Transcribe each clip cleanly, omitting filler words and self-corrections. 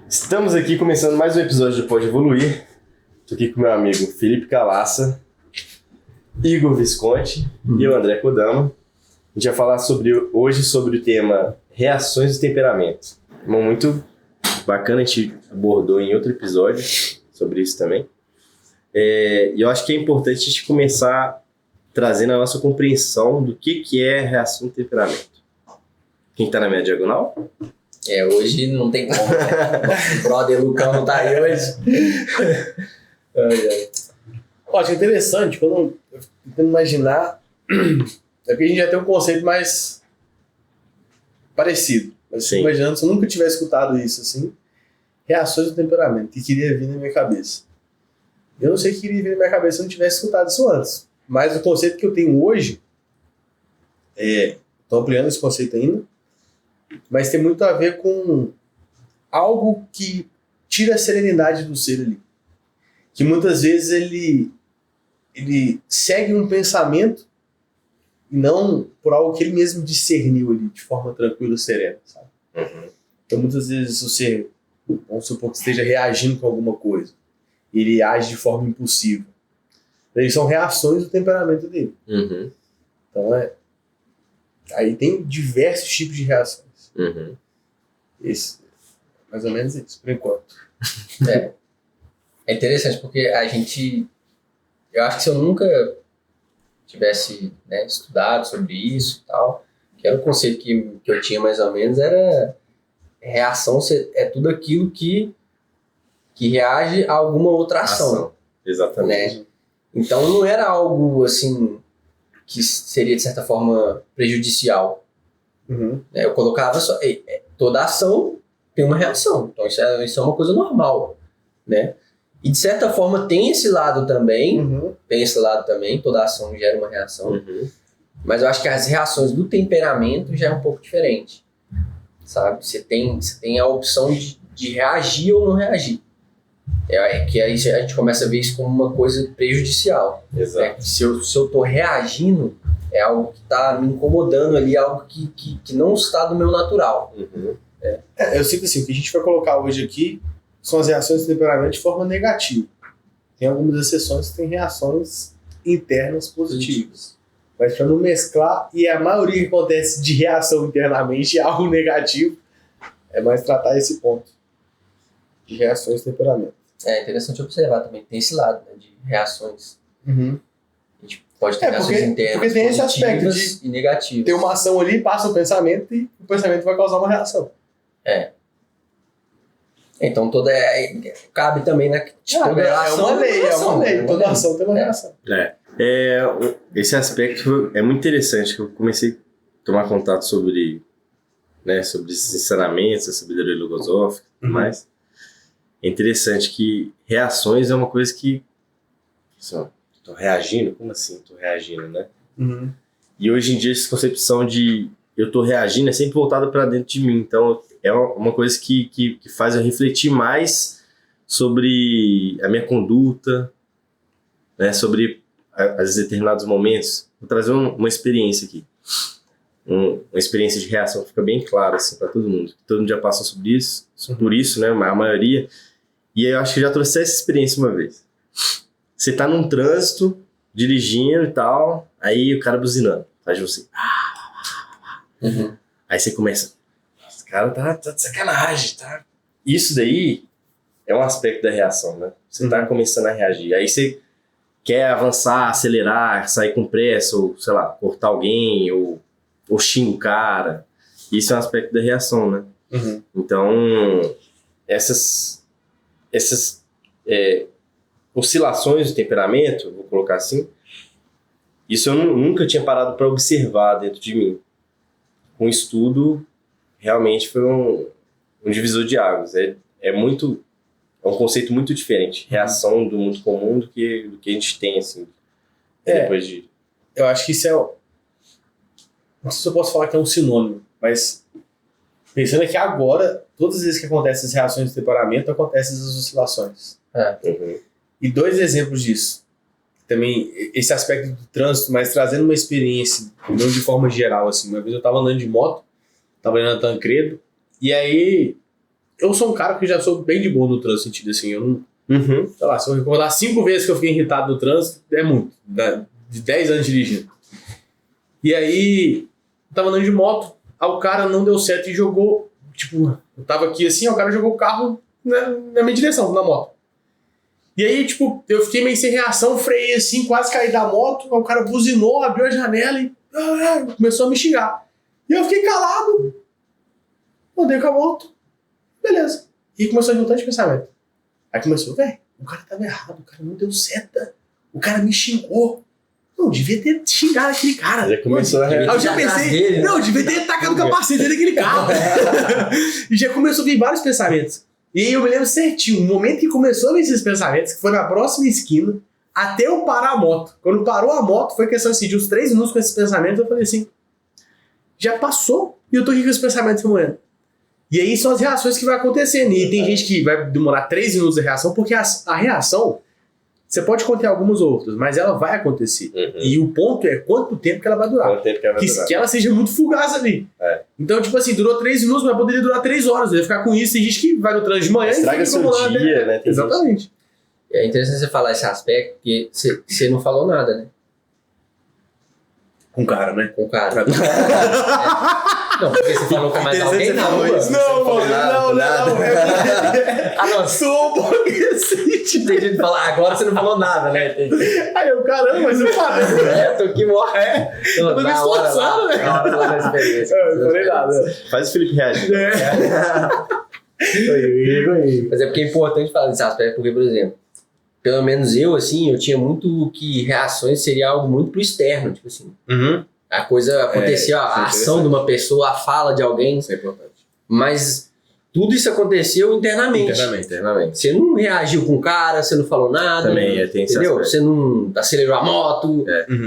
Estamos aqui começando mais um episódio do Pode Evoluir. Estou aqui com meu amigo Felipe Calaça, Igor Visconti e o André Kodama. A gente vai falar hoje sobre o tema reações do temperamento. Muito bacana, a gente abordou em outro episódio sobre isso também. E eu acho que é importante a gente começar trazendo a nossa compreensão do que é reação do temperamento. Quem está na minha diagonal? Hoje não tem como, né? O brother Lucão não tá aí hoje. Acho interessante, quando eu tento imaginar, é porque a gente já tem um conceito mais parecido. Mas Sim. Imaginando, se eu nunca tivesse escutado isso assim, reações do temperamento, que queria vir na minha cabeça. Eu não sei o que queria vir na minha cabeça se eu não tivesse escutado isso antes. Mas o conceito que eu tenho hoje, estou ampliando esse conceito ainda, mas tem muito a ver com algo que tira a serenidade do ser ali. Que muitas vezes ele segue um pensamento e não por algo que ele mesmo discerniu ali, de forma tranquila e serena, sabe? Uhum. Então muitas vezes você, vamos supor que esteja reagindo com alguma coisa, e ele age de forma impulsiva. Eles são reações do temperamento dele. Uhum. Então aí tem diversos tipos de reações. Uhum. Mais ou menos isso, por enquanto. É interessante porque eu acho que se eu nunca tivesse, né, estudado sobre isso e tal, que era o conceito que eu tinha mais ou menos, era reação é tudo aquilo que reage a alguma outra ação. Exatamente. Né? Então não era algo assim que seria de certa forma prejudicial. Uhum. Eu colocava só, toda ação tem uma reação, então isso é uma coisa normal, né? E de certa forma tem esse lado também, toda ação gera uma reação, mas eu acho que as reações do temperamento já é um pouco diferente, sabe? Você tem a opção de reagir ou não reagir, que aí a gente começa a ver isso como uma coisa prejudicial. Exato. Né? Se eu tô reagindo, é algo que está me incomodando ali, algo que não está do meu natural. Eu sinto assim, o que a gente vai colocar hoje aqui são as reações do temperamento de forma negativa. Tem algumas exceções que têm reações internas positivas. Mas para não mesclar, e a maioria que acontece de reação internamente é algo negativo, é mais tratar esse ponto de reações do temperamento. É interessante observar também que tem esse lado, né, de reações. A gente pode ter reações internas porque tem esse aspecto positivas e negativas. Tem uma ação ali, passa o pensamento e o pensamento vai causar uma reação. Então cabe também na É uma lei. Toda ação tem uma reação. Esse aspecto é muito interessante, que eu comecei a tomar contato sobre esses ensinamentos, a sabedoria logosófica e tudo mais. É interessante que reações é uma coisa que... Tô reagindo? Como assim tô reagindo, né? E hoje em dia essa concepção de eu tô reagindo é sempre voltada para dentro de mim. Então é uma coisa que faz eu refletir mais sobre a minha conduta, né? Sobre as determinados momentos. Vou trazer uma experiência aqui. Uma experiência de reação que fica bem clara assim, para todo mundo. Todo mundo já passou sobre isso, por isso, né? A maioria. E eu acho que já trouxe essa experiência uma vez. Você tá num trânsito, dirigindo e tal, aí o cara buzinando, faz você. Aí você começa, esse cara tá de sacanagem, tá? Isso daí é um aspecto da reação, né? Você tá começando a reagir. Aí você quer avançar, acelerar, sair com pressa, ou sei lá, cortar alguém, ou xingar o cara. Isso é um aspecto da reação, né? Então, essas oscilações do temperamento, vou colocar assim, isso eu nunca tinha parado para observar dentro de mim. Com o estudo, realmente foi um divisor de águas. É um conceito muito diferente. Reação do mundo comum do que a gente tem, assim, depois de... Eu acho que isso não sei se eu posso falar que é um sinônimo, mas pensando que agora, todas as vezes que acontecem as reações do temperamento, acontecem as oscilações. E 2 exemplos disso. Também esse aspecto do trânsito, mas trazendo uma experiência, não de forma geral, assim. Uma vez eu estava andando de moto, estava indo na Tancredo, e aí Eu sou um cara que já sou bem de boa no trânsito, sentido assim, eu não... Sei lá, se eu recordar 5 vezes que eu fiquei irritado no trânsito, é muito. De 10 anos dirigindo. E aí, eu tava andando de moto, aí o cara não deu certo e jogou, tipo, eu tava aqui assim, o cara jogou o carro na minha direção, na moto. E aí, tipo, eu fiquei meio sem reação, freiei assim, quase caí da moto, aí o cara buzinou, abriu a janela e começou a me xingar. E eu fiquei calado, andei com a moto, beleza. E começou a juntar de pensamento. Aí começou, velho, o cara tava errado, o cara não deu seta, o cara me xingou. Não, devia ter xingado aquele cara. Já começou a eu já pensei, não, devia ter tacado o capacete daquele carro. E já começou a vir vários pensamentos. E aí eu me lembro certinho, o momento que começou a vir esses pensamentos, que foi na próxima esquina, até eu parar a moto. Quando parou a moto, foi questão assim, de uns 3 minutos com esses pensamentos, eu falei assim, já passou e eu tô aqui com esses pensamentos remoendo. E aí são as reações que vai acontecendo. E tem gente que vai demorar 3 minutos de reação, porque a reação, você pode conter algumas outras, mas ela vai acontecer. E o ponto é quanto tempo que ela vai durar. Quanto tempo que ela vai durar. Que ela seja muito fugaz ali. Então, tipo assim, durou 3 minutos, mas poderia durar 3 horas. Vai ficar com isso. Tem gente que vai no trânsito de manhã estraga e fica seu dia, né? Exatamente. É interessante você falar esse aspecto, porque você não falou nada, né? Com cara, né? Com cara. Não, porque você falou com mais alguém na rua. Não, mano, não. Ah, não. Sou um pouquinho assim. Tem gente que fala, agora você não falou nada, né? Aí eu, caramba, mas eu falei. Tô aqui morto. Eu tô me esforçando, né? Na experiência. Não falei nada. Faz o Felipe reagir. Mas é porque é importante falar desse aspecto, porque, por exemplo, pelo menos eu, assim, eu tinha muito que reações seria algo muito pro externo, tipo assim. A coisa acontecia, a ação de uma pessoa, a fala de alguém. Isso é importante. Mas tudo isso aconteceu internamente. Internamente. Você não reagiu com o cara, você não falou nada. Também tem esse entendeu? aspecto. Você não acelerou a moto.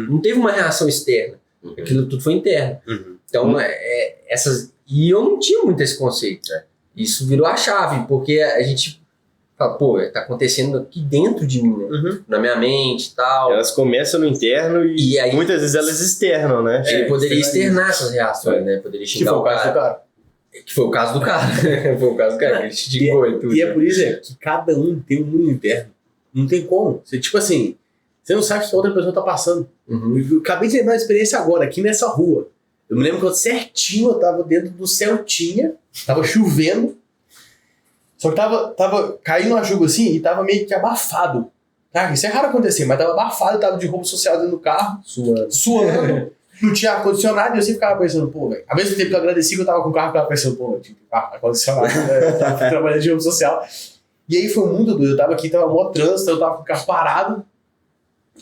Não teve uma reação externa. Aquilo tudo foi interno. Então, essas... E eu não tinha muito esse conceito. Isso virou a chave, porque a gente fala, pô, tá acontecendo aqui dentro de mim, né? Na minha mente e tal. Elas começam no interno e aí, muitas vezes elas externam, né? Ele poderia externar essas reações, né? Poderia xingar o cara. Que foi o caso do cara. Foi o caso do cara, que ele xingou e tudo. E é por isso que cada um tem um mundo interno. Não tem como. Você, tipo assim, você não sabe o que a outra pessoa tá passando. Eu acabei de lembrar uma experiência agora, aqui nessa rua. Eu me lembro que eu tava dentro do Celtinha, tava chovendo, só que tava caindo uma chuva assim e tava meio que abafado. Tá? Isso é raro acontecer, mas tava abafado, tava de roupa social dentro do carro, suando. Não tinha ar-condicionado e eu sempre ficava pensando, pô, velho. Ao mesmo tempo que eu agradeci que eu tava com o carro, eu ficava pensando, pô, eu tinha ar-condicionado, né? Eu tava trabalhando de roupa social. E aí foi um mundo doido. Eu tava aqui, tava mó trânsito, eu tava com o carro parado,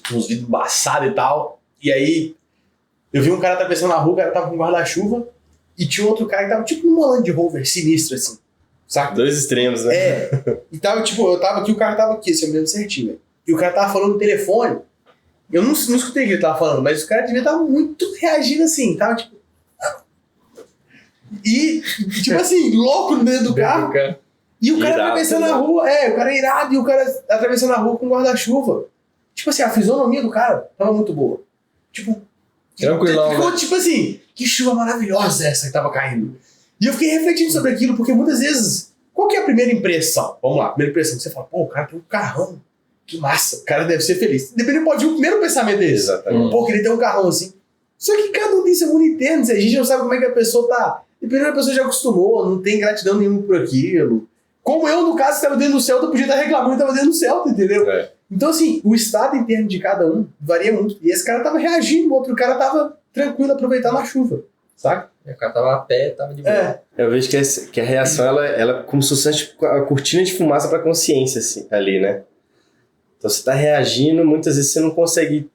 com os vidros embaçados e tal. E aí eu vi um cara atravessando a rua, o cara tava com guarda-chuva, e tinha outro cara que tava tipo numa Land Rover sinistro, assim. Saca? 2 extremos, né? E tava tipo, eu tava aqui, o cara tava aqui, assim, eu me lembro certinho, velho. E o cara tava falando no telefone. Eu não escutei o que ele tava falando, mas o cara devia estar muito reagindo assim, tava tipo. E, tipo assim, louco dentro do carro. E o cara irado, atravessando a rua, o cara é irado, e o cara atravessando a rua com guarda-chuva. Tipo assim, a fisionomia do cara tava muito boa. Tipo, tranquilão. Ficou tipo assim, que chuva maravilhosa essa que tava caindo. E eu fiquei refletindo sobre aquilo, porque muitas vezes, qual que é a primeira impressão? Vamos lá, a primeira impressão, você fala, pô, o cara tem um carrão. Que massa, o cara deve ser feliz. Dependendo, pode ir o primeiro pensamento desse. Exatamente. Pô, queria ter um carrão assim. Só que cada um tem seu mundo interno. A gente não sabe como é que a pessoa tá. Dependendo, a pessoa já acostumou, não tem gratidão nenhuma por aquilo. Como eu, no caso, estava dentro do Celta, eu podia estar reclamando que estava dentro do Celta, entendeu? Então, assim, o estado interno de cada um varia muito. E esse cara tava reagindo, o outro cara tava tranquilo, aproveitando a chuva, saca? O cara tava a pé, tava de boa. Eu vejo que a reação, ela como se fosse tipo, a cortina de fumaça pra consciência, assim, ali, né? Então você tá reagindo, muitas vezes você não consegue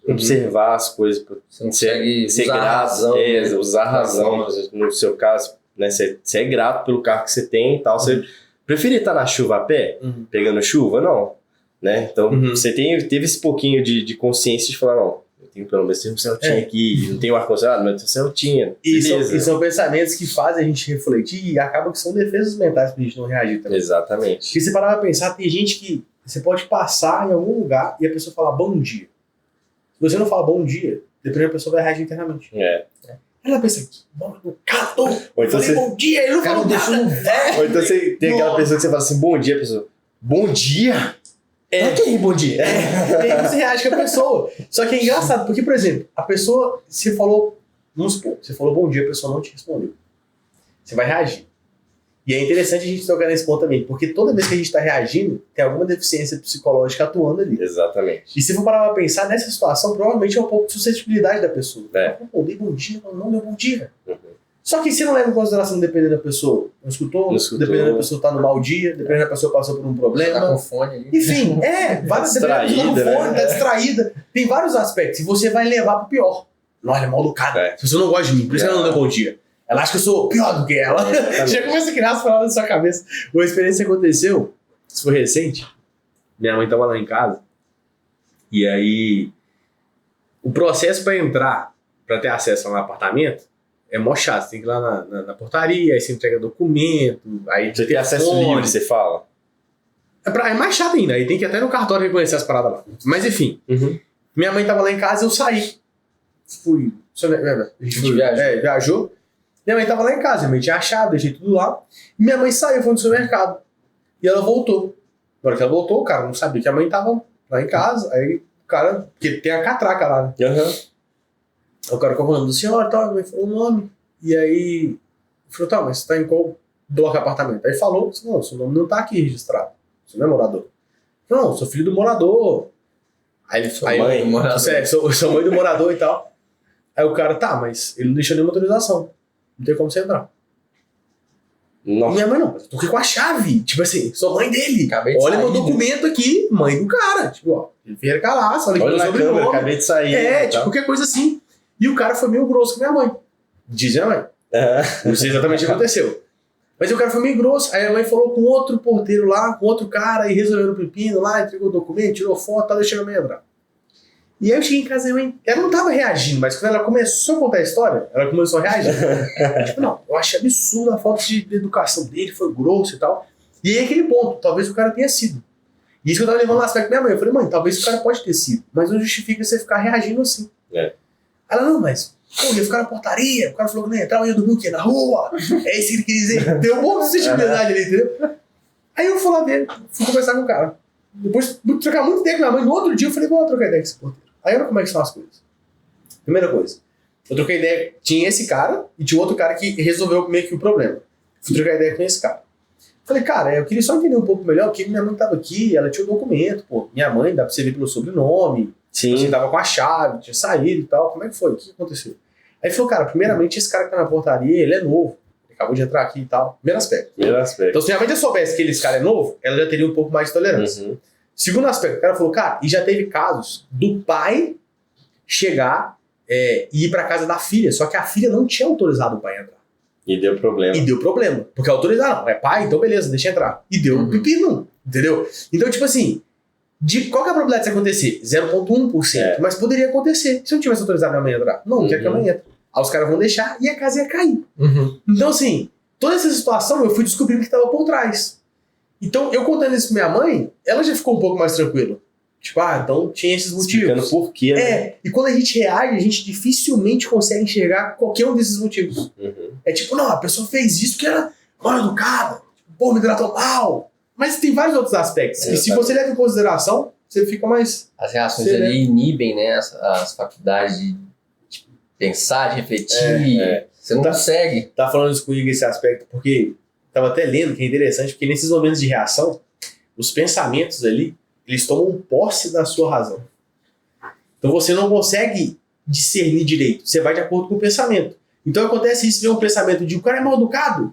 observar as coisas. Você não consegue usar a razão. Usar a razão, no seu caso, né? Você é grato pelo carro que você tem e tal. Você preferia estar na chuva a pé, pegando chuva? Não. Né? Então você teve esse pouquinho de consciência de falar, não, eu tenho pelo menos um Celtinha aqui, não tenho ar-condicionado, mas eu tenho Celtinha. E são pensamentos que fazem a gente refletir e acabam que são defesas mentais pra gente não reagir também. Exatamente. Porque você parar pra pensar, tem gente que você pode passar em algum lugar e a pessoa falar bom dia. Se você não fala bom dia, depois a pessoa vai reagir internamente. Ela pensa aqui, mal educado. Ou então Falei bom dia, ele não Cara, falou deixou nada. Ou então você tem aquela pessoa que você fala assim, bom dia, a pessoa. Bom dia? Pra que bom dia? E aí você reage com a pessoa. Só que é engraçado, porque, por exemplo, a pessoa, você falou, vamos supor, você falou bom dia, a pessoa não te respondeu. Você vai reagir. E é interessante a gente tocar nesse ponto também, porque toda vez que a gente está reagindo, tem alguma deficiência psicológica atuando ali. Exatamente. E se for parar pra pensar, nessa situação, provavelmente é um pouco de suscetibilidade da pessoa. Pô, dei bom dia, não deu bom dia. Só que se não leva em consideração, dependendo da pessoa, não escutou, dependendo da pessoa tá no mau dia, dependendo da pessoa passou por um problema. Tá com fone ali. Enfim, várias dependendo da pessoa tá no fone, tá distraída. Tem vários aspectos. E você vai levar pro pior. Não, ela é mal educada. Se você não gosta de mim, por isso que ela não deu bom dia. Ela acha que eu sou pior do que ela. Já começa a criar as palavras na sua cabeça. Uma experiência que aconteceu, isso foi recente. Minha mãe tava lá em casa. E aí, o processo pra entrar, pra ter acesso lá no apartamento, é mó chato. Você tem que ir lá na portaria, aí você entrega documento, aí Você tem acesso livre, você fala. É mais chato ainda, aí tem que ir até no cartório reconhecer as paradas lá. Mas enfim, minha mãe tava lá em casa, eu saí. Fui. A gente viajou. Minha mãe tava lá em casa, minha mãe tinha achado, deixei tudo lá. E minha mãe saiu, foi no supermercado. E ela voltou. Na hora que ela voltou, o cara não sabia que a mãe tava lá em casa. Aí o cara, porque tem a catraca lá, né? O cara ficou falando do senhor e tal, a mãe falou o nome. E aí, falou, tá, mas você tá em qual bloco de apartamento? Aí falou, não, seu nome não tá aqui registrado. Você não é morador. Não, sou filho do morador. Aí ele falou, mãe do morador. Sou mãe do morador e tal. Aí o cara, tá, mas ele não deixou nenhuma autorização. Não tem como você entrar. Nossa. Minha mãe não, eu tô aqui com a chave. Tipo assim, sou mãe dele. Olha meu documento aqui, mãe do cara. Tipo, ó, ele Ferreira Calaço, olha na câmera, acabei de sair. Tipo, qualquer coisa assim. E o cara foi meio grosso com minha mãe. Diz minha mãe. Não sei exatamente o que aconteceu. Mas o cara foi meio grosso. Aí a mãe falou com outro porteiro lá, com outro cara, e resolveu o pepino lá, entregou o documento, tirou foto, tá deixando a mãe entrar. E aí eu cheguei em casa e minha mãe, ela não tava reagindo, mas quando ela começou a contar a história, ela começou a reagir. Tipo, não, eu achei absurdo a falta de educação dele, foi grosso e tal. E aí aquele ponto, talvez o cara tenha sido. E isso que eu tava levando no aspecto da minha mãe. Eu falei, mãe, talvez o cara pode ter sido, mas não justifica você ficar reagindo assim. Ela, não, mas, pô, ia ficar na portaria, o cara falou que não ia entrar, eu ia dormir o quê? Na rua? É isso que ele queria dizer. Deu um pouco de sentimentalidade ali, entendeu? Aí eu fui lá ver, fui conversar com o cara. Depois de trocar muito tempo com minha mãe, no outro dia eu falei, vou trocar ideia com esse porteiro. Aí olha como é que são as coisas. Primeira coisa, eu troquei ideia, tinha esse cara e tinha outro cara que resolveu meio que o problema. Fui trocar ideia com esse cara. Falei, cara, eu queria só entender um pouco melhor, porque minha mãe tava aqui, ela tinha o documento, pô, minha mãe, dá pra você ver pelo sobrenome, você tava com a chave, tinha saído e tal, como é que foi? O que aconteceu? Aí ele falou, cara, primeiramente esse cara que tá na portaria, ele é novo, ele acabou de entrar aqui e tal, primeiro aspecto. Então se minha mãe já soubesse que esse cara é novo, ela já teria um pouco mais de tolerância. Segundo aspecto, o cara falou, cara, e já teve casos do pai chegar e ir pra casa da filha, só que a filha não tinha autorizado o pai a entrar. E deu problema. Porque autorizaram, é pai, então beleza, deixa entrar. E deu pepino, entendeu? Então, tipo assim, qual que é a probabilidade disso acontecer? 0,1%. Mas poderia acontecer. Se eu não tivesse autorizado a mãe a entrar, não quer que a mãe entre. Aí os caras vão deixar e a casa ia cair. Então, assim, toda essa situação eu fui descobrindo que estava por trás. Então, eu contando isso pra minha mãe, ela já ficou um pouco mais tranquila. Tipo, então tinha esses motivos. Explicando por quê, né? E quando a gente reage, a gente dificilmente consegue enxergar qualquer um desses motivos. É tipo, não, a pessoa fez isso porque era mal educada, pô, me tratou mal. Mas tem vários outros aspectos. E se você leva em consideração, você fica mais... As reações ali inibem, né, as faculdades de pensar, de refletir. Você não consegue. Tá falando isso comigo esse aspecto, porque tava até lendo que é interessante, porque nesses momentos de reação, os pensamentos ali, eles tomam posse da sua razão. Então você não consegue discernir direito. Você vai de acordo com o pensamento. Então acontece isso, vem um pensamento de o cara é mal educado.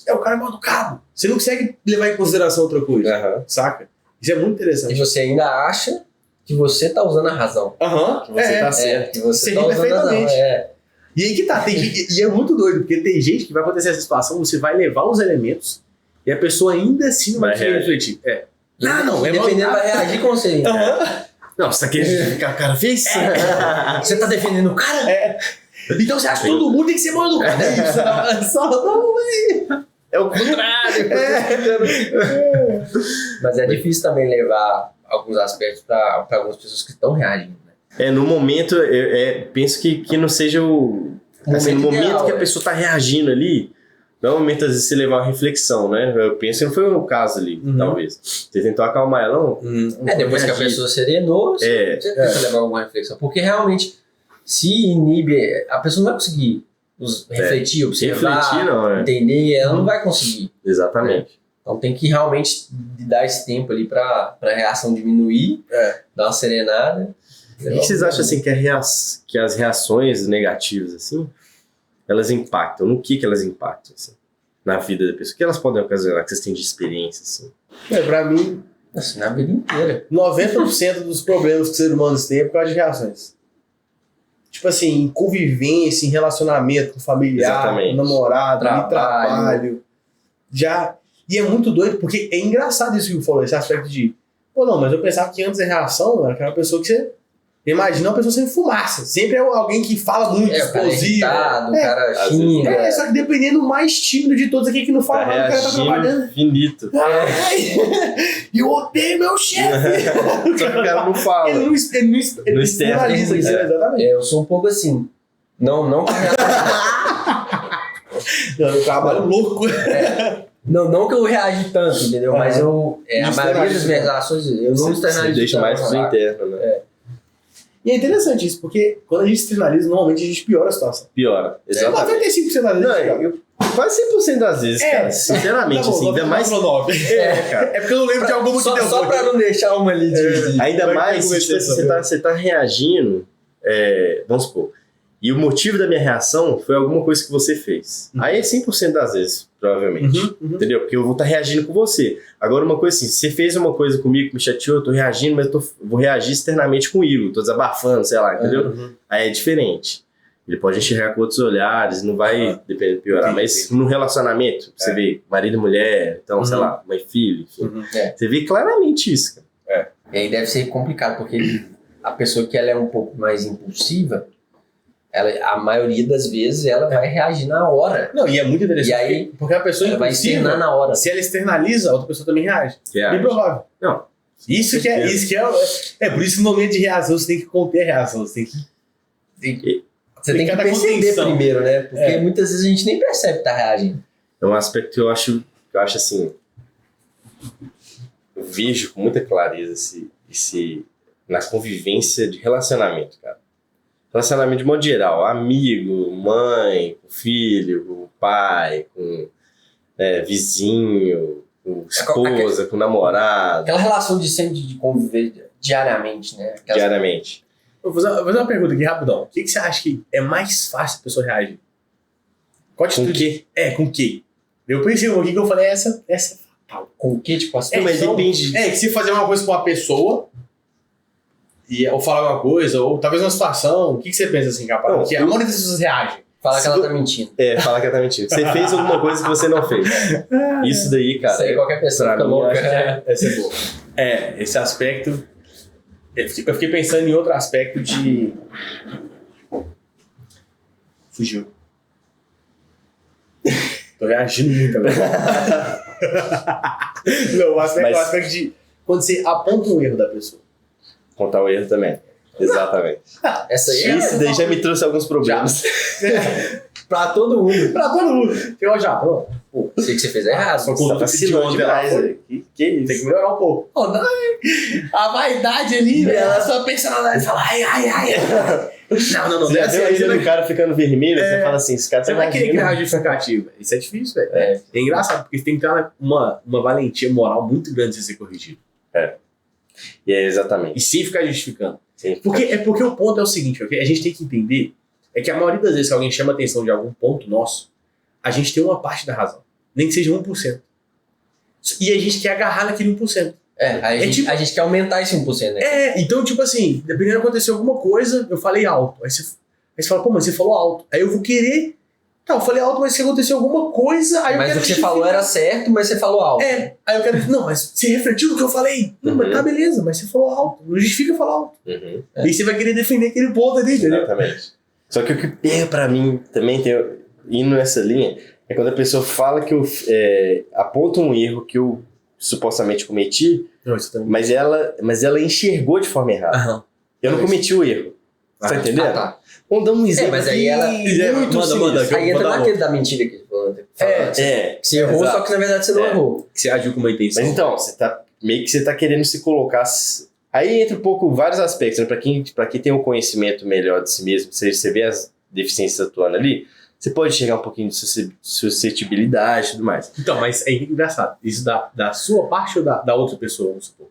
O cara é mal educado. Você não consegue levar em consideração outra coisa. Saca? Isso é muito interessante. E você ainda acha que você tá usando a razão. Que você tá certo. Que você tá usando a razão. E aí que tá. E é muito doido, porque tem gente que vai acontecer essa situação, você vai levar os elementos e a pessoa ainda assim não vai refletir. Não, dependendo, vai reagir com você. Não, você tá querendo justificar o cara fez? Você tá defendendo o cara? Então você acha que todo mundo tem que ser mal educado. É isso. Não, é o contrário. Mas é difícil também levar alguns aspectos para algumas pessoas que estão reagindo. Né? No momento, eu penso que não seja Assim, no momento ideal, que a pessoa tá reagindo ali, não é o momento, às vezes, você levar uma reflexão, né? Eu penso que não foi o caso ali, talvez. Você tentou acalmar ela, não? Depois que a pessoa serenou, você tenta levar alguma reflexão. Porque realmente, se inibe, a pessoa não vai conseguir refletir, observar, Refletir, não, entender, ela não vai conseguir. Exatamente. Então tem que realmente dar esse tempo ali pra reação diminuir, dar uma serenada. O que vocês acham, assim, que as reações negativas, assim, elas impactam? No que elas impactam, assim, na vida da pessoa? O que elas podem ocasionar, que vocês têm de experiência, assim? Pra mim, Assim, na vida inteira. 90% dos problemas que os seres humanos têm é por causa de reações. Tipo assim, em convivência, em relacionamento com familiar, com namorado, em trabalho. E é muito doido, porque é engraçado isso que você falou, esse aspecto de... Pô, não, mas eu pensava que antes a reação era aquela pessoa que você... Imagina uma pessoa sem fumaça. Sempre é alguém que fala muito, explosivo. O cara xinga. Só que dependendo do mais tímido de todos aqui que não fala nada, o cara tá trabalhando. Infinito. E eu odeio meu chefe. Só que o cara não fala. Ele não externaliza isso, exatamente. Eu sou um pouco assim. Não Eu trabalho louco. Não que eu reagi tanto, entendeu? Mas a maioria das minhas ações eu não externalizo. Você deixa mais pro interno, né? E é interessante isso, porque quando a gente externaliza, normalmente a gente piora a situação. Piora, exatamente. 95% das vezes. Quase 100% das vezes, cara. Sinceramente, assim, ainda mais... cara. É porque eu não lembro de alguma que deu só pra não deixar uma ali de... Ainda mais, tipo, você tá reagindo, vamos supor, e o motivo da minha reação foi alguma coisa que você fez. Aí é 100% das vezes, provavelmente. Entendeu? Porque eu vou estar reagindo com você. Agora, uma coisa assim, você fez uma coisa comigo que me chateou, eu tô reagindo, mas vou reagir externamente com o Igor, tô desabafando, sei lá, entendeu? Aí é diferente. Ele pode enxergar com outros olhares, não vai depender piorar. Mas no relacionamento, você vê marido e mulher, então, sei lá, mãe e filho, enfim. Você vê claramente isso, cara. E aí deve ser complicado, porque a pessoa que ela é um pouco mais impulsiva, a maioria das vezes ela vai reagir na hora. Não, e é muito interessante. E aí, porque a pessoa ela vai externar na hora. Se ela externaliza, a outra pessoa também reage. Bem provável. Não. Isso que é por isso que no momento de reação você tem que conter a reação. Você tem que perceber primeiro, né? Porque muitas vezes a gente nem percebe que tá reagindo. É um aspecto que eu acho assim, eu vejo com muita clareza na convivência de relacionamento, cara. Relacionamento de modo geral, amigo, mãe, com filho, com pai, com vizinho, com esposa, com namorado. Aquela relação de sempre de conviver diariamente, né? Diariamente. Vou fazer uma pergunta aqui rapidão. O que você acha que é mais fácil a pessoa reagir? Com o quê? Com o quê? Eu pensei um pouquinho que eu falei, essa é fatal. Com o quê? Tipo, mas depende. Que se fazer uma coisa com uma pessoa, ou falar uma coisa, ou talvez uma situação, o que você pensa assim, capaz? Porque a maioria das pessoas reagem. Fala que ela tá mentindo. Fala que ela tá mentindo. Você fez alguma coisa que você não fez. Isso daí, cara. Isso aí qualquer pessoa fica louca. Essa é boa. Esse aspecto... Eu fiquei pensando em outro aspecto de... Fugiu. Tô reagindo muito agora. Não, o aspecto de... Quando você aponta um erro da pessoa. Contar o erro também. Exatamente. Isso daí já me trouxe alguns problemas. Pra todo mundo. Eu já, pô. Sei que você fez errado. Só que tá vacilando demais. Que isso? Tem que melhorar um pouco. A vaidade ali, velho. A sua personalidade fala, ai. Não. Você já viu a cena do cara ficando vermelho? Você fala assim, esse cara você vai querer criar justificativa. Isso é difícil, velho. É engraçado, porque você tem que ter uma valentia moral muito grande de ser corrigido. E exatamente. E sem ficar justificando. Porque o ponto é o seguinte, a gente tem que entender que a maioria das vezes que alguém chama a atenção de algum ponto nosso, a gente tem uma parte da razão. Nem que seja 1%. E a gente quer agarrar naquele 1%. A gente quer aumentar esse 1%, né? Então, tipo assim, dependendo de acontecer alguma coisa, eu falei alto. Aí você fala, pô, mas você falou alto. Aí eu vou querer... Tá, eu falei alto, mas se aconteceu alguma coisa... Aí mas eu quero o que você falou era certo, mas você falou alto. Aí eu quero... Não, mas você refletiu no que eu falei? Não, mas tá, beleza, mas você falou alto. Não justifica falar alto. E aí você vai querer defender aquele ponto ali, entendeu? Exatamente. Só que o que pega pra mim também, indo nessa linha, é quando a pessoa fala que eu aponta um erro que eu supostamente cometi, mas ela enxergou de forma errada. Eu não cometi o erro. Você tá entendendo? Tá. Vamos dar um exemplo. Mas aí ela. muito manda. Aí entra naquele da mentira que ele falou. Que você errou, exato. só que na verdade você não errou. Que você agiu com uma intenção. Mas então, meio que você tá querendo se colocar. Aí entra um pouco vários aspectos, né? Pra quem tem um conhecimento melhor de si mesmo, você vê as deficiências atuando ali, você pode chegar um pouquinho de suscetibilidade e tudo mais. Então, mas é engraçado. Isso da sua parte ou da outra pessoa, vamos supor?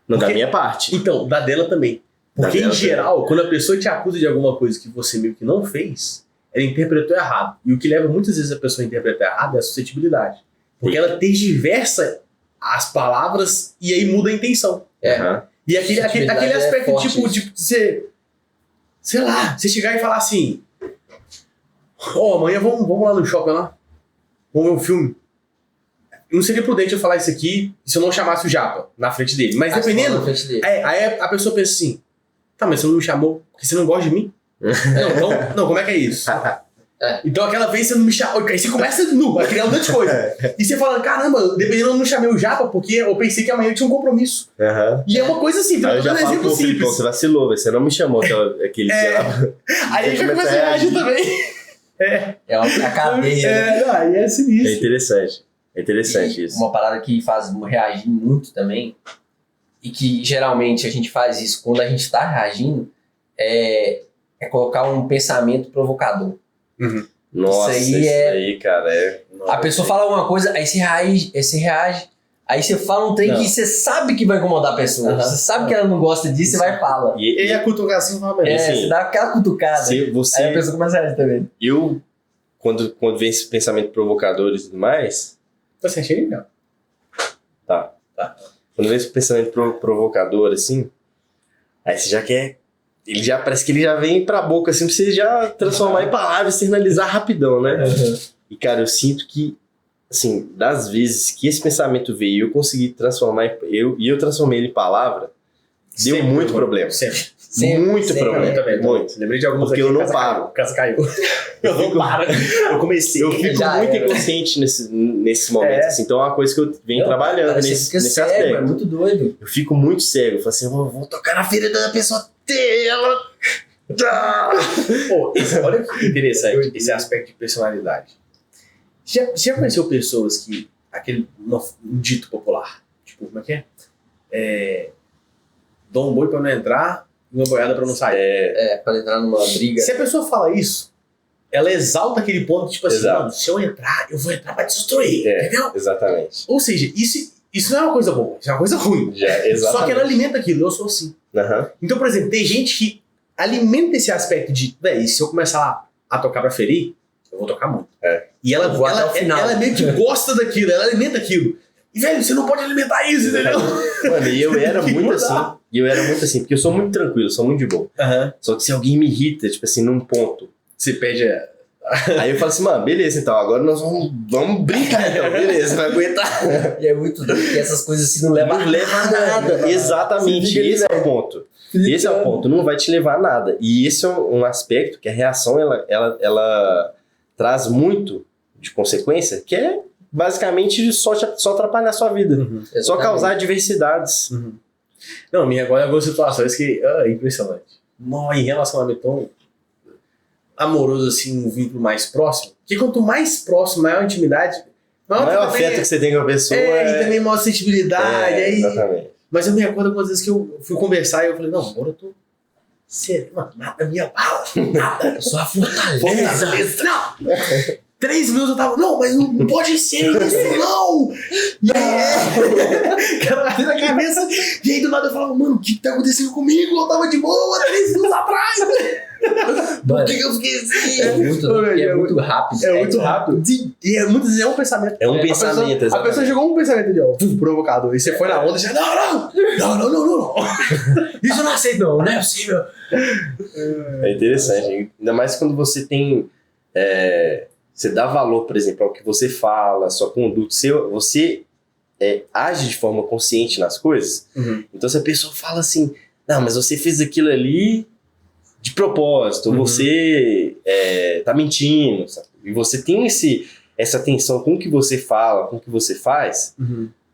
Não da Porque- minha parte. Então, da dela também. Porque, Da em dela geral, quando a pessoa te acusa de alguma coisa que você meio que não fez, ela interpretou errado. E o que leva muitas vezes a pessoa a interpretar errado é a suscetibilidade. Porque ela tergiversa as palavras e aí muda a intenção. Aham. E aquele Suscetibilidade aspecto, é forte tipo, isso. de você... Sei lá, você chegar e falar assim... Amanhã vamos lá no shopping lá. Vamos ver um filme. Não seria prudente eu falar isso aqui se eu não chamasse o Japa na frente dele. Mas dependendo... Na frente dele. Aí a pessoa pensa assim... Tá, mas você não me chamou porque você não gosta de mim? Não, como é que é isso? Então aquela vez você não me chamou... Aí você começa a criar um monte de coisa. E você fala, caramba, dependendo eu não chamei o Japa porque eu pensei que amanhã eu tinha um compromisso. Aham. E é uma coisa assim, Aí eu tô já dando um falo, exemplo pô, Filipão, simples. você vacilou, você não me chamou aquele dia lá. Aí a gente já Começa começa a a reagir reagir. também. É uma cadeia. Né? Aí é É sinistro. interessante. É interessante E isso. uma parada que faz reagir muito também, e que geralmente a gente faz isso quando a gente tá reagindo, é colocar um pensamento provocador. Nossa, Isso isso aí aí, cara, A pessoa fala uma coisa, aí você reage, aí você fala um trem Não. que você sabe que vai incomodar a pessoa. Você sabe que ela não gosta disso, você vai e fala. E aí a cutucação não vai assim, Você dá aquela cutucada. se Aí a você... pessoa começa a reagir também. Eu, quando vem esse pensamento provocador e tudo mais... Você achei legal. Tá. Quando vem esse pensamento provocador, assim... Aí você já quer... Parece que ele já vem pra boca, assim, pra você já transformar em palavras, externalizar rapidão, né? E, cara, eu sinto que, assim, das vezes que esse pensamento veio e eu consegui transformar, eu transformei ele em palavra, deu Sempre, muito problema. Sempre. Muito sempre, problema. Também. Muito. Lembrei de alguns Porque aqui, eu não casa paro. Caiu, casa caiu. Eu não paro. Eu comecei. Eu fico Já muito era. inconsciente nesse momento, assim. Então é uma coisa que eu venho trabalhando Cara, você nesse fica cego, aspecto. é muito doido. Eu fico muito cego. Eu falo assim, eu vou tocar na ferida da pessoa dela. Pô, olha que interessante esse aspecto de personalidade. Já conheceu pessoas que... um dito popular. Tipo, como é que é? Dou um boi pra não entrar e uma boiada pra não sair. Pra entrar numa briga. Se a pessoa fala isso, ela exalta aquele ponto, tipo assim, Exato. mano, se eu entrar, eu vou entrar pra destruir, entendeu? Exatamente. Ou seja, isso não é uma coisa boa, isso é uma coisa ruim. Exatamente. Só que ela alimenta aquilo, eu sou assim. Aham. Então, por exemplo, tem gente que alimenta esse aspecto de, véi, se eu começar a tocar pra ferir, eu vou tocar muito. E ela, Eu vou até o final. ela meio que gosta daquilo, ela alimenta aquilo. E, velho, você não pode alimentar isso, entendeu? Mano, e eu era Tem que muito mudar. assim. E eu era muito assim, porque eu sou muito tranquilo, sou muito de boa. Só que se alguém me irrita, tipo assim, num ponto, Você pede aí eu falo assim, mano, beleza, então, agora nós vamos brincar, então, beleza, vai aguentar. E é muito doido, porque essas coisas assim não levam Não leva a nada. Exatamente, Você fica ali, esse é o ponto. Esse é o ponto, não vai te levar a nada. E esse é um aspecto que a reação, ela traz muito de consequência, que é basicamente só atrapalhar a sua vida. Só causar adversidades. Não, minha agora é algumas situações que é impressionante. Em relacionamento tão amoroso, assim, um vínculo mais próximo. Porque quanto mais próximo, maior a intimidade, Maior também afeto que você tem com a pessoa. e também maior sensibilidade. Aí, exatamente. mas eu me acordo algumas vezes que eu fui conversar e eu falei, não, agora eu tô sério, mano, nada minha bala, nada. Eu sou a fortaleza. Não! 3 minutos eu tava, não, mas não pode ser isso, não! E aí, aquela na cabeça, e aí do nada eu falava, mano, o que tá acontecendo comigo? Eu tava de boa 3 minutos atrás! Por que eu fiquei assim? É muito doido, porque é muito rápido. É muito rápido. E muitas vezes é um pensamento. É um pensamento, A pessoa exatamente. jogou um pensamento ali, ó, provocador. E você foi na onda e já, não. Isso eu não aceito, não é possível. É interessante. Ainda mais quando você tem... você dá valor, por exemplo, ao que você fala, sua conduta. Você age de forma consciente nas coisas. Então se a pessoa fala assim, não, mas você fez aquilo ali de propósito, ou você tá mentindo, sabe? E você tem essa atenção com o que você fala, com o que você faz,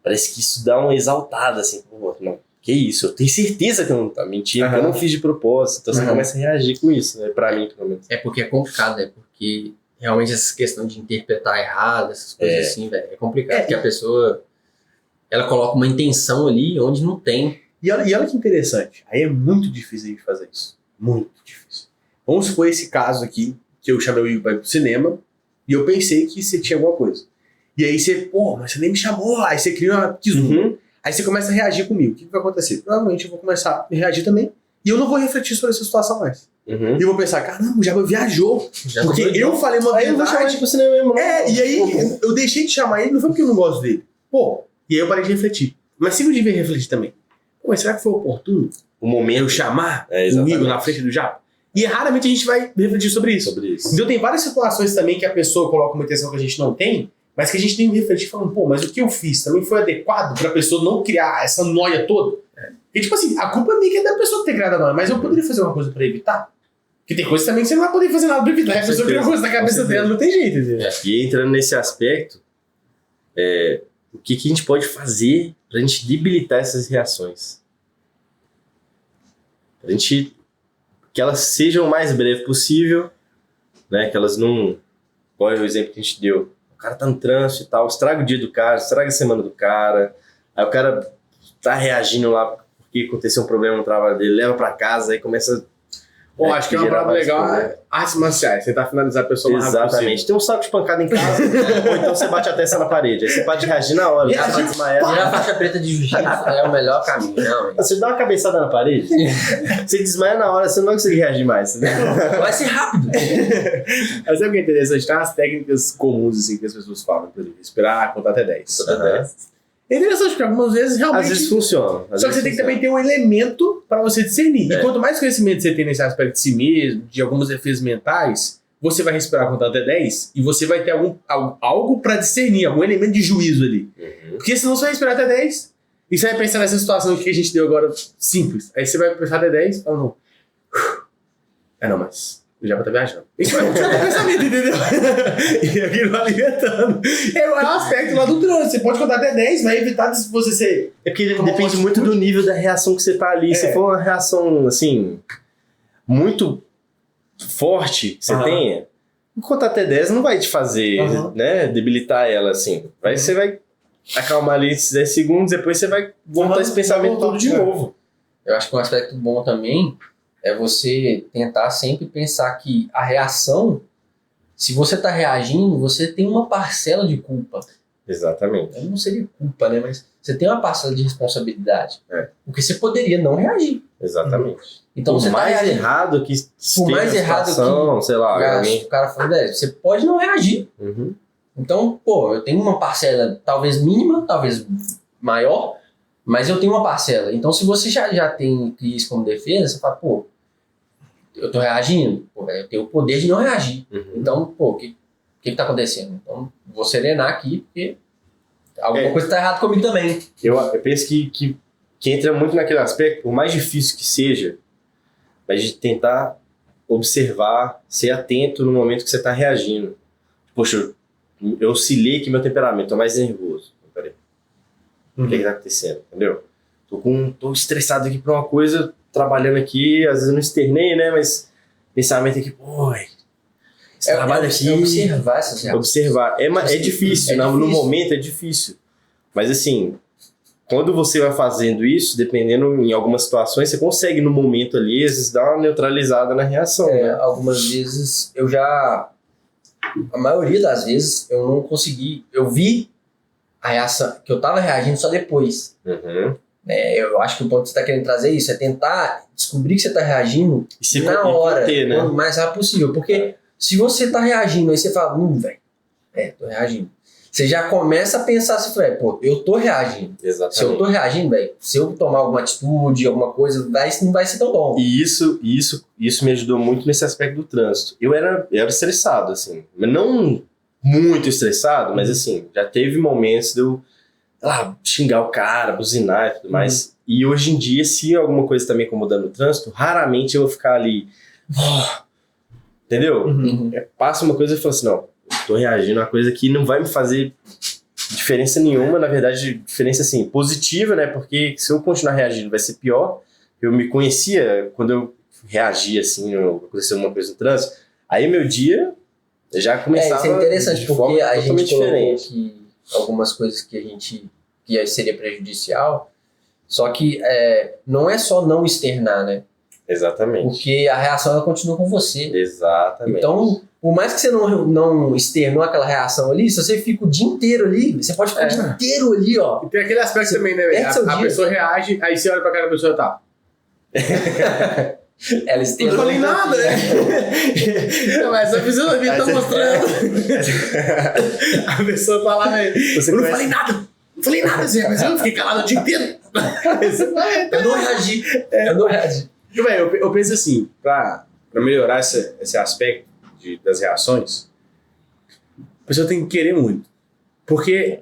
parece que isso dá uma exaltada, assim, pô, não, que isso, eu tenho certeza que eu não tá mentindo, que eu não fiz de propósito. Então você começa a reagir com isso, né? Pra mim, pelo menos. É porque é complicado, né? Porque realmente essa questão de interpretar errado, essas coisas assim, velho, é complicado. Porque a pessoa, ela coloca uma intenção ali onde não tem. E olha que interessante. Aí é muito difícil de fazer isso. Muito difícil. Vamos supor esse caso aqui, que eu chamei o Igor pra ir pro cinema, e eu pensei que você tinha alguma coisa. E aí você, mas você nem me chamou. Aí você cria uma tesoura. Aí você começa a reagir comigo. O que vai acontecer? Provavelmente eu vou começar a reagir também. E eu não vou refletir sobre essa situação mais. E eu vou pensar, caramba, o Japa viajou. Porque eu falei uma verdade. Aí eu vou chamar ele pro cinema mesmo. E aí eu deixei de chamar ele, não foi porque eu não gosto dele. E aí eu parei de refletir. Mas se eu devia refletir também. Mas será que foi oportuno O momento eu chamar o Igor na frente do Japa? E raramente a gente vai refletir sobre isso. Então tem várias situações também que a pessoa coloca uma intenção que a gente não tem, mas que a gente tem que refletir falando, mas o que eu fiz também foi adequado pra pessoa não criar essa noia toda? Porque, tipo assim, a culpa nem é da pessoa ter criado a noia, mas eu poderia fazer uma coisa pra evitar? Porque tem coisas também que você não vai poder fazer nada pra evitar. A pessoa cria uma coisa na cabeça dela, não tem jeito, entendeu? E entrando nesse aspecto, o que a gente pode fazer pra gente debilitar essas reações? Pra gente que elas sejam o mais breve possível, né? Que elas não... Qual é o exemplo que a gente deu? O cara tá no trânsito e tal, estraga o dia do cara, estraga a semana do cara, aí o cara tá reagindo lá porque aconteceu um problema no trabalho dele, leva pra casa, aí começa... acho que é uma parada legal, artes marciais, tentar finalizar a pessoa mais rápido possível. Exatamente. Tem um saco de pancada em casa, ou então você bate a testa na parede, aí você pode reagir na hora. Virar a faixa preta de jiu-jitsu é o melhor caminho, realmente. Você dá uma cabeçada na parede, você desmaia na hora, você não vai conseguir reagir mais. Né? Vai ser rápido. Mas sabe o que é interessante? Tem umas técnicas comuns assim, que as pessoas falam, por exemplo, esperar contar até 10. É interessante, porque algumas vezes realmente... Às vezes funciona. Só que você tem que também ter um elemento para você discernir. E quanto mais conhecimento você tem nesse aspecto de si mesmo, de algumas defesas mentais, você vai respirar contar até 10 e você vai ter algo para discernir, algum elemento de juízo ali. Porque senão você vai respirar até 10 e você vai pensar nessa situação que a gente deu agora simples. Aí você vai pensar até 10 e fala, não. Não, mas... O Japa tá viajando. Isso vai continuar o pensamento, entendeu? E aquilo vai alimentando. É um aspecto lá do trânsito. Você pode contar até 10, vai evitar de você ser... É porque depende muito do nível da reação que você tá ali. Se for uma reação, assim, muito forte que você tenha, contar até 10 não vai te fazer, né, debilitar ela, assim. Você vai acalmar ali esses 10 segundos, depois você vai voltar esse pensamento todo de novo. Eu acho que um aspecto bom também é você tentar sempre pensar que a reação, se você está reagindo, você tem uma parcela de culpa. Exatamente. Não seria culpa, né? Mas você tem uma parcela de responsabilidade. Porque você poderia não reagir. Exatamente. Então por você mais tá errado que por mais errado que sei lá, o cara falou, você pode não reagir. Então, eu tenho uma parcela talvez mínima, talvez maior, mas eu tenho uma parcela. Então, se você já tem isso como defesa, você fala, eu tô reagindo, eu tenho o poder de não reagir. Então, o que tá acontecendo? Então, vou serenar aqui, porque alguma coisa tá errada comigo também. Eu penso que entra muito naquele aspecto, por mais difícil que seja, mas de tentar observar, ser atento no momento que você tá reagindo. Poxa, eu oscilei que meu temperamento, tô mais nervoso. Peraí. O que tá acontecendo? Entendeu? Tô estressado aqui por uma coisa, trabalhando aqui, às vezes eu não externei, né? Mas pensamento aqui, esse trabalho aqui... observar essas reações. Observar. É difícil, no momento é difícil. Mas assim, quando você vai fazendo isso, dependendo em algumas situações, você consegue no momento ali, às vezes, dar uma neutralizada na reação. Né? Algumas vezes a maioria das vezes eu não consegui, eu vi a reação, que eu tava reagindo só depois. Eu acho que o ponto que você tá querendo trazer é isso, é tentar descobrir que você tá reagindo na hora, né? o mais rápido possível. Porque se você tá reagindo, aí você fala, velho, tô reagindo. Você já começa a pensar assim, eu tô reagindo. Exatamente. Se eu tô reagindo, velho, se eu tomar alguma atitude, alguma coisa, não vai ser tão bom. E isso me ajudou muito nesse aspecto do trânsito. Eu era estressado, assim, mas não muito estressado, mas assim, já teve momentos de eu xingar o cara, buzinar e tudo mais. E hoje em dia, se alguma coisa tá me incomodando no trânsito, raramente eu vou ficar ali, entendeu? Passa uma coisa e falo assim, não, tô reagindo a uma coisa que não vai me fazer diferença nenhuma, na verdade, diferença assim, positiva, né? Porque se eu continuar reagindo vai ser pior. Eu me conhecia quando eu reagia assim, aconteceu uma coisa no trânsito, aí meu dia já começava isso é interessante, de porque forma a gente totalmente colocou diferente. que algumas coisas que seria prejudicial, só que não é só não externar, né? Exatamente. Porque a reação ela continua com você. Exatamente. Então, por mais que você não externou aquela reação ali, se você fica o dia inteiro ali, você pode ficar o dia inteiro ali, ó. E tem aquele aspecto também, né, velho? A pessoa reage, aí você olha pra cara da pessoa, tá. Ela externou. Não falei nada, né? Não, mas a pessoa tá mostrando. A pessoa tá lá, velho. Eu não falei nada. Não falei nada, Zé, mas eu fiquei calado o dia inteiro. Eu não reagi. Velho, eu penso assim, pra melhorar esse aspecto das reações, a pessoa tem que querer muito. Porque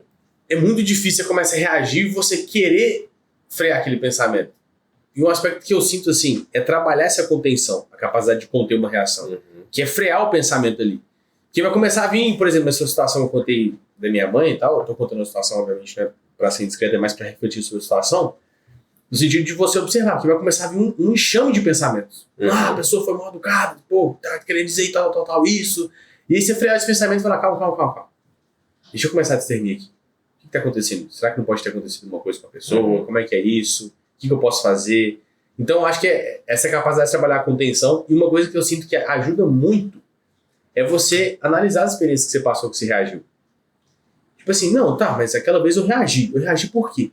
é muito difícil você começar a reagir e você querer frear aquele pensamento. E um aspecto que eu sinto assim, é trabalhar essa contenção, a capacidade de conter uma reação, que é frear o pensamento ali. Que vai começar a vir, por exemplo, nessa situação que eu contei da minha mãe e tal, eu tô contando a situação, obviamente, não é pra ser discreta, é mais pra refletir sobre a situação, no sentido de você observar, que vai começar a vir um enxame de pensamentos. A pessoa foi mal educada, pô, tá querendo dizer tal, isso. E aí você frear esse pensamento e falar, calma. Deixa eu começar a discernir aqui. O que tá acontecendo? Será que não pode ter acontecido uma coisa com a pessoa? Como é que é isso? O que eu posso fazer? Então, eu acho que essa capacidade de trabalhar com tensão, e uma coisa que eu sinto que ajuda muito, é você analisar as experiências que você passou, que você reagiu. Tipo assim, não, tá, mas aquela vez eu reagi. Eu reagi por quê?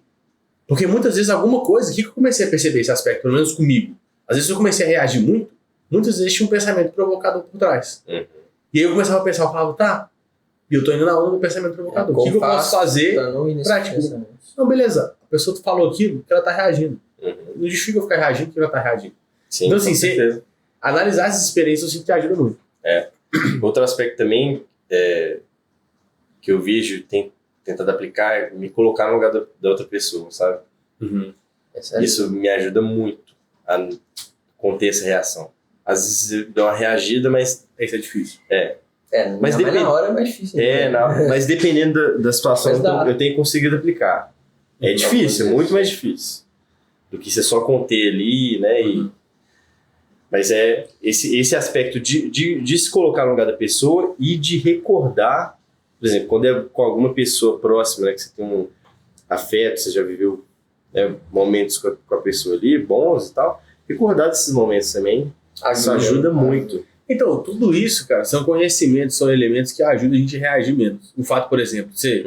Porque muitas vezes alguma coisa, o que eu comecei a perceber esse aspecto, pelo menos comigo? Às vezes eu comecei a reagir muito, muitas vezes tinha um pensamento provocador por trás. E aí eu começava a pensar, eu falava, tá, e eu tô indo na onda do pensamento provocador. O que eu posso fazer pra, tipo, não, beleza, a pessoa falou aquilo, que ela tá reagindo. Não justifica eu ficar reagindo, que ela tá reagindo. Sim, então, assim, você analisar essas experiências, eu sinto que ajuda muito. Outro aspecto também que eu vejo, tentando aplicar, é me colocar no lugar da outra pessoa, sabe? Isso me ajuda muito a conter essa reação. Às vezes eu dou uma reagida, mas isso é difícil. Mas na hora é mais difícil. Mas dependendo da situação, eu tenho conseguido aplicar. É difícil, muito mais difícil do que você só conter ali, né? Mas é esse aspecto de se colocar no lugar da pessoa e de recordar, por exemplo, quando é com alguma pessoa próxima, né, que você tem um afeto, você já viveu, né, momentos com a pessoa ali, bons e tal, recordar desses momentos também, isso ajuda muito. Então, tudo isso, cara, são conhecimentos, são elementos que ajudam a gente a reagir menos. O fato, por exemplo, você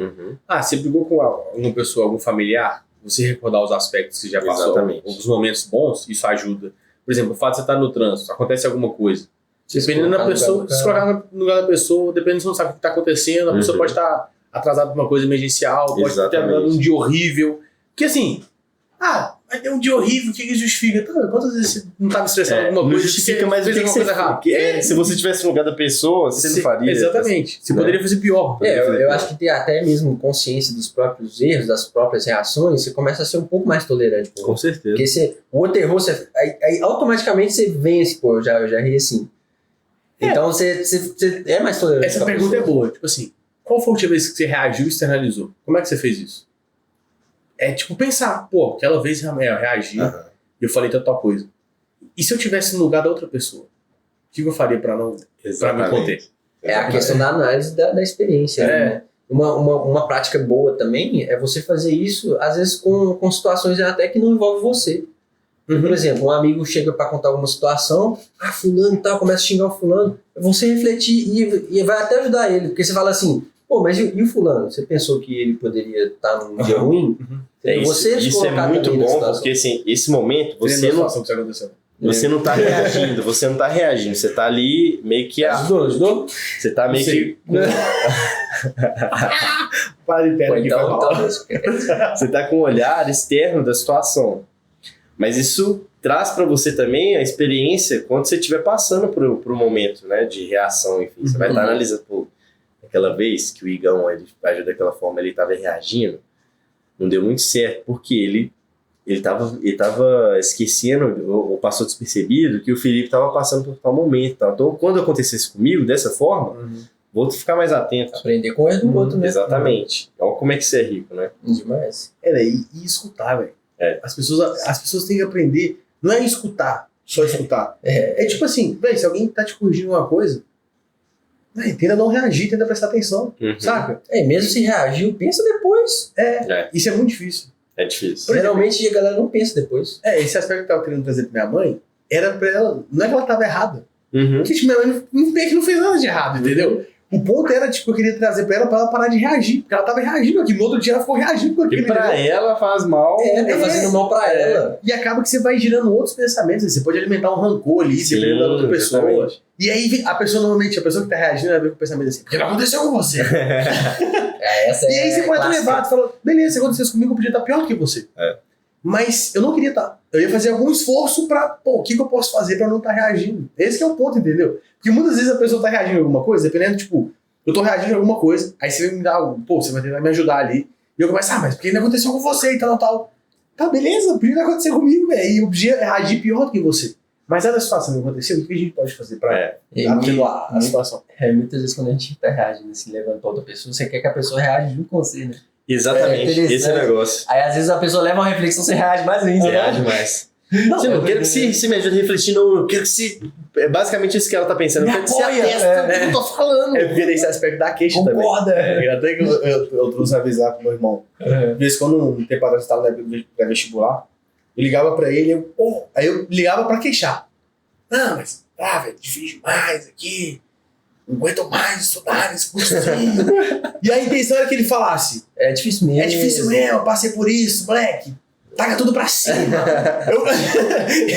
brigou com alguma pessoa, algum familiar, você recordar os aspectos que já passou, os momentos bons, isso ajuda. Por exemplo, o fato de você estar no trânsito, acontece alguma coisa. Dependendo da pessoa, se colocar no lugar da pessoa, dependendo se você não sabe o que está acontecendo, a pessoa pode estar atrasada por uma coisa emergencial, pode ter dado um dia horrível. Porque assim, vai ter um dia horrível, o que justifica? Tá, quantas vezes você não estava estressado alguma coisa? Não justifica mais o que você fez. Se você estivesse no lugar da pessoa, você não faria. Exatamente. Você poderia fazer pior. Eu acho que ter até mesmo consciência dos próprios erros, das próprias reações, você começa a ser um pouco mais tolerante. Com certeza. Porque o outro errou, aí automaticamente você vence, eu já ri assim. Então você é mais tolerante. Essa pergunta é boa. Tipo assim, qual foi a última vez que você reagiu e externalizou? Como é que você fez isso? É tipo pensar, aquela vez eu reagi e eu falei tanta coisa. E se eu tivesse no lugar da outra pessoa? O que eu faria pra me conter? É a questão da análise da experiência. Né? Uma prática boa também é você fazer isso, às vezes com situações até que não envolvem você. Por exemplo, um amigo chega pra contar alguma situação, fulano e tal, começa a xingar o fulano, você refletir e vai até ajudar ele, porque você fala assim, mas e o fulano? Você pensou que ele poderia estar num dia ruim? Isso é muito bom, porque assim, esse momento você não tá reagindo, você tá ali meio que ajudou? Você tá meio que você tá com um olhar externo da situação. Mas isso traz para você também a experiência quando você estiver passando por um momento, né, de reação, enfim. Você vai estar analisando, aquela vez que o Igão ele agiu daquela forma, ele estava reagindo, não deu muito certo, porque ele tava esquecendo, ou passou despercebido, que o Felipe estava passando por tal momento. Tal. Então, quando acontecesse comigo dessa forma, vou ficar mais atento. Aprender com o erro do outro, né? Exatamente. Olha como é que você é rico, né? Demais. E escutar, velho. As pessoas têm que aprender, não é escutar, só escutar. É tipo assim, velho, se alguém tá te corrigindo uma coisa, véio, tenta não reagir, tenta prestar atenção, saca? Mesmo se reagiu, pensa depois. Isso é muito difícil. É difícil. Geralmente a galera não pensa depois. Esse aspecto que eu tava querendo trazer pra minha mãe, era pra ela, não é que ela tava errada. Porque tipo, minha mãe meio que não fez nada de errado, entendeu? O ponto era, tipo, eu queria trazer pra ela parar de reagir. Porque ela tava reagindo aqui. No outro dia ela ficou reagindo com aquilo. E pra ela faz mal. Tá fazendo mal pra ela. E acaba que você vai girando outros pensamentos. Você pode alimentar um rancor ali, dependendo da outra pessoa. Exatamente. E aí a pessoa, normalmente, a pessoa que tá reagindo, ela vem com o pensamento assim, porque não aconteceu com você. E aí você pode ter levado e falou, beleza, se acontecesse comigo, eu podia estar pior que você. Mas eu não queria estar. Eu ia fazer algum esforço pra, o que eu posso fazer pra não estar reagindo? Esse que é o ponto, entendeu? Porque muitas vezes a pessoa tá reagindo a alguma coisa, dependendo, tipo, eu tô reagindo a alguma coisa, aí você vai me dar, você vai tentar me ajudar ali. E eu começo, mas porque não aconteceu com você e tal. Tá, beleza, podia acontecer comigo, velho. E eu podia reagir pior do que você. Mas a situação que aconteceu, o que a gente pode fazer pra atenuar a situação? Muitas vezes quando a gente tá reagindo, assim, levando pra outra pessoa, você quer que a pessoa reaja junto com você, né? Exatamente, esse é o negócio. Aí às vezes a pessoa leva uma reflexão, você reage mais ainda. Você reage mais. Não, eu quero que você me ajude a refletir, não. Eu quero que você. É basicamente isso que ela tá pensando. Eu quero que você atesta do que eu tô falando. Eu virei esse aspecto da queixa também. Concorda. Até que eu trouxe uma vez lá com o meu irmão. De vez em quando, um tempo atrás, eu estava na pré-vestibular, eu ligava pra ele, aí eu ligava pra queixar. Não, mas, velho, difícil demais aqui. Não aguento mais estudar nesse cursinho. E a intenção era que ele falasse: é difícil mesmo. É difícil mesmo, eu passei por isso, moleque. Taca tudo pra cima.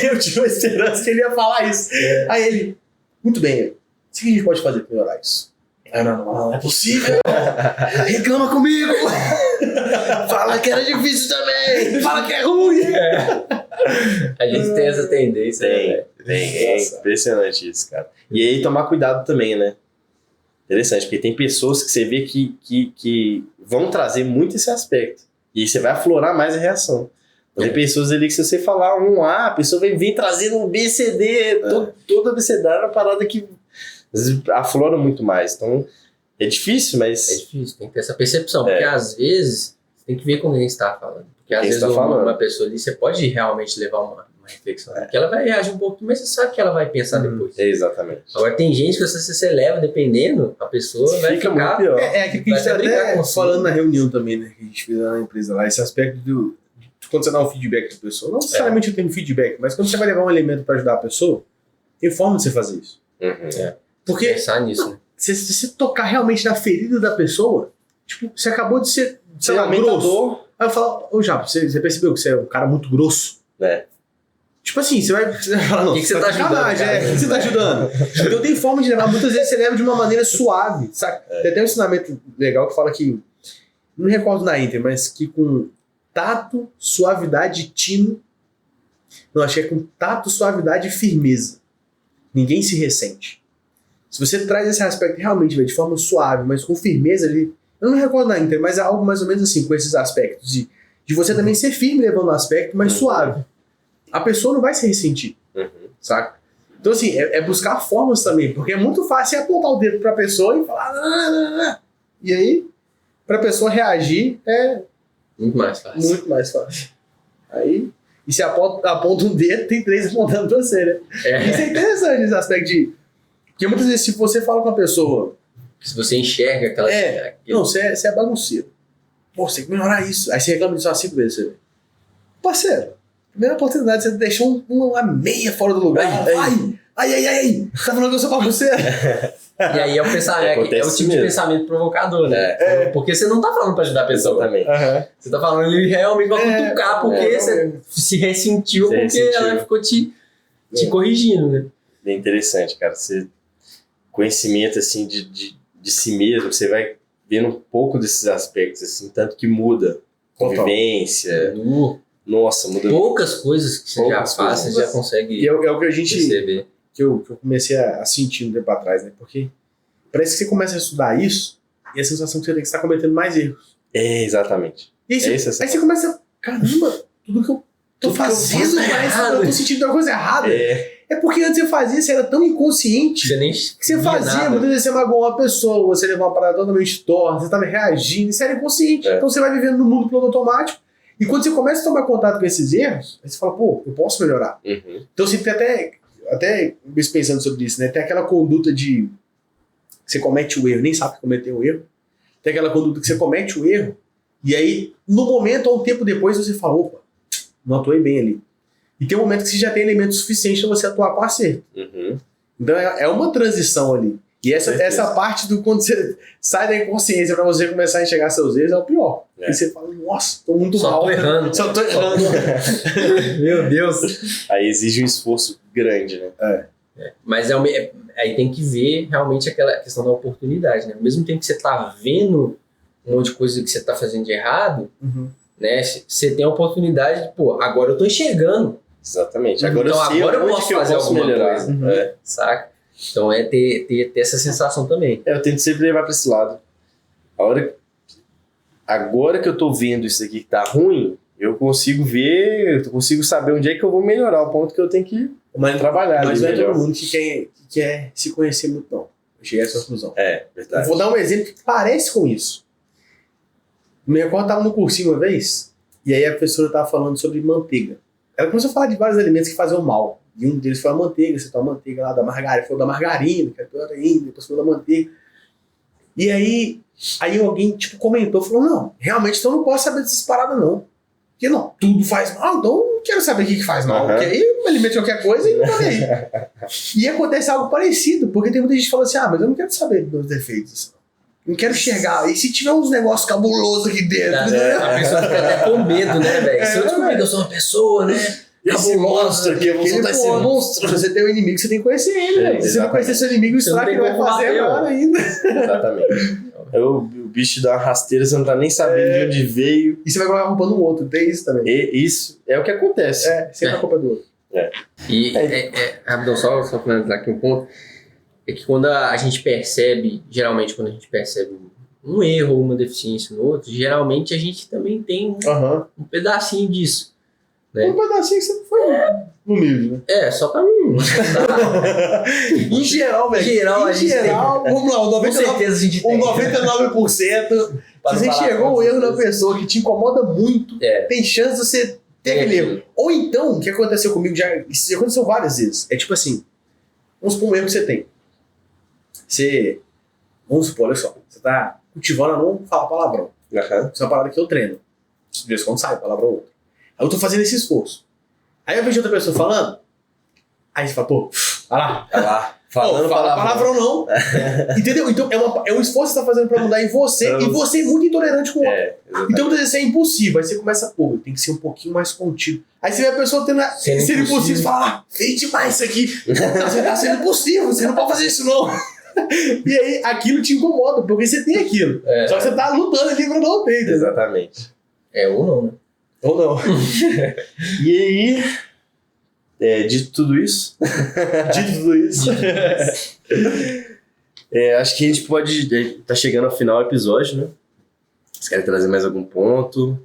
eu tinha uma esperança que ele ia falar isso. Aí ele, muito bem, o que a gente pode fazer pra melhorar isso? Aí não é possível. Reclama comigo. Fala que era difícil também. Fala que é ruim. A gente tem essa tendência. É impressionante isso, cara. E aí tomar cuidado também, né? Interessante, porque tem pessoas que você vê que vão trazer muito esse aspecto. E aí você vai aflorar mais a reação. Tem pessoas ali que se você falar um A, a pessoa vai vir trazendo um B, C, D, toda ABCD é uma parada que às vezes aflora muito mais. Então, é difícil, mas... É difícil, tem que ter essa percepção, porque às vezes você tem que ver com quem está falando. Porque às vezes uma pessoa ali, você pode realmente levar uma reflexão, que ela vai reagir um pouco, mas você sabe que ela vai pensar depois. Exatamente. Agora tem gente que você leva, dependendo, a pessoa vai ficar muito pior. Aquilo que a gente tá até falando na reunião também, né, que a gente fez lá na empresa lá, esse aspecto de quando você dá um feedback pra pessoa, não necessariamente eu tenho feedback, mas quando você vai levar um elemento pra ajudar a pessoa, tem forma de você fazer isso. Porque pensar nisso, né? Se você tocar realmente na ferida da pessoa, tipo, você acabou de ser, sei lá, grosso. Aí eu falo, Japa, você percebeu que você é um cara muito grosso? Tipo assim, você vai falar, não, o que você tá ajudando? O que você tá ajudando? Então tem forma de levar, muitas vezes você leva de uma maneira suave, sabe? Tem até um ensinamento legal que fala que, não me recordo na Inter, mas que com tato, suavidade e tino, não, acho que é com tato, suavidade e firmeza. Ninguém se ressente. Se você traz esse aspecto realmente de forma suave, mas com firmeza ali, eu não me recordo na Inter, mas é algo mais ou menos assim, com esses aspectos, de você também ser firme levando o aspecto, mas suave. A pessoa não vai se ressentir, saca? Então assim, é buscar formas também, porque é muito fácil apontar o dedo pra pessoa e falar não. E aí, pra pessoa reagir, é muito mais fácil. Muito mais fácil. Aí, e se aponta um dedo, tem 3 apontando pra você, né? Isso é interessante, esse aspecto de... Porque muitas vezes, se você fala com a pessoa... Se você enxerga aquela... Não, você é bagunceiro. Pô, você tem que melhorar isso. Aí você reclama disso 5 vezes, você vê. Parceiro, primeira oportunidade, você deixou uma meia fora do lugar. Ai, você tá falando que eu sou bagunceiro? E aí é o pensamento, é o tipo de pensamento provocador, né? Porque você não tá falando pra ajudar a pessoa. Exatamente. Você tá falando ele realmente vai cutucar porque você se ressentiu porque ela ficou te corrigindo, né? Bem interessante, cara. Conhecimento, assim, de si mesmo, você vai vendo um pouco desses aspectos, assim, tanto que muda. Convivência. Nossa, muda. Poucas coisas que você já faz, você já consegue e é o que a gente perceber. Que eu comecei a sentir um tempo atrás, né? Porque parece que você começa a estudar isso e a sensação que você tem que estar cometendo mais erros. Exatamente. E aí você começa, caramba, tudo que eu tô fazendo, eu tô sentindo uma coisa errada. É porque antes você fazia, você era tão inconsciente Você nem que você fazia, muitas vezes você magoou uma pessoa, você levou uma parada totalmente torta, você estava reagindo, você era inconsciente. Então você vai vivendo no mundo piloto automático, e quando você começa a tomar contato com esses erros, aí você fala, pô, eu posso melhorar. Então você tem até pensando sobre isso, né? Tem aquela conduta de você comete o erro, nem sabe que cometeu o erro. Tem aquela conduta que você comete o erro, e aí, no momento ou um tempo depois, você fala, opa, não atuei bem ali. E tem um momento que você já tem elementos suficientes para você atuar com acerto. Então é uma transição ali. E essa parte do quando você sai da inconsciência para você começar a enxergar seus erros é o pior. E você fala, nossa, tô muito mal. Só tô errando. Meu Deus. Aí exige um esforço grande, né? Mas aí tem que ver realmente aquela questão da oportunidade, né? Ao mesmo tempo que você tá vendo um monte de coisa que você tá fazendo de errado, né? Você tem a oportunidade de, pô, agora eu tô enxergando. Exatamente. Agora eu posso fazer alguma melhorar. coisa. Saca? Então é ter essa sensação também. Eu tento sempre levar pra esse lado. Agora que eu tô vendo isso aqui que tá ruim, eu consigo ver, eu consigo saber onde é que eu vou melhorar, o ponto que eu tenho que trabalhar. Mas não é todo mundo que quer se conhecer muito, não. Eu cheguei a essa conclusão. Verdade. Eu vou dar um exemplo que parece com isso. Minha avó estava no cursinho uma vez, e aí a professora estava falando sobre manteiga. Ela começou a falar de vários alimentos que faziam mal. E um deles foi a manteiga, você toma manteiga lá da margarina, falou da margarina, que é toda ainda, depois falou da manteiga. E aí alguém comentou, falou, não, realmente então eu não posso saber dessas paradas não. Porque não, tudo faz mal, então eu não quero saber o que faz mal. Porque aí eu me alimento de qualquer coisa e não tá nem aí. E acontece algo parecido, porque tem muita gente que fala assim, mas eu não quero saber dos meus defeitos. Não quero enxergar. E se tiver uns negócios cabulosos aqui dentro? A pessoa fica até com medo, né, velho? Se eu descobrir que eu sou uma pessoa, né? Esse monstro aqui, eu vou soltar esse monstro. Se você tem um inimigo, você tem que conhecer ele, velho. Se você não conhecer seu inimigo, o estrago que ele vai fazer agora ainda. Exatamente. O bicho dá uma rasteira, você não tá nem sabendo de onde veio. E você vai colocar a culpa no outro, tem isso também. Isso é o que acontece. Sempre a culpa do outro. E, rapidão, só finalizar aqui um ponto, é que quando a gente percebe, geralmente quando a gente percebe um erro ou uma deficiência no outro, geralmente a gente também tem um pedacinho disso. Né? Um pedacinho que você foi humilde, né? Só pra mim. Em geral, velho. Em geral, vamos lá, o 99%. Com certeza a gente tem. 99%. Se você enxergou um erro na pessoa que te incomoda muito, tem chance de você ter aquele erro. Ou então, o que aconteceu comigo, isso aconteceu várias vezes. É tipo assim, vamos supor um erro que você tem. Vamos supor, olha só, você tá cultivando a não falar palavrão. Isso é uma parada que eu treino. De vez em quando sai, palavra ou outra. Aí eu tô fazendo esse esforço. Aí eu vejo outra pessoa falando, aí você fala, pô, olha lá. Falando palavrão não. Entendeu? Então é um esforço que você tá fazendo pra mudar em você, e você é muito intolerante com o outro. Então muitas vezes é impulsivo. Aí você começa, tem que ser um pouquinho mais contido. Aí você vê a pessoa tendo ser impulsivo e fala, feio demais isso aqui. Você tá sendo impulsivo, você não pode fazer isso não. E aí aquilo te incomoda, porque você tem aquilo. Só que você tá lutando ali pra não ter. Entendeu? Exatamente. Ou não, né? Ou não. E aí, dito tudo isso, acho que a gente pode. Tá chegando ao final do episódio, né? Vocês querem trazer mais algum ponto?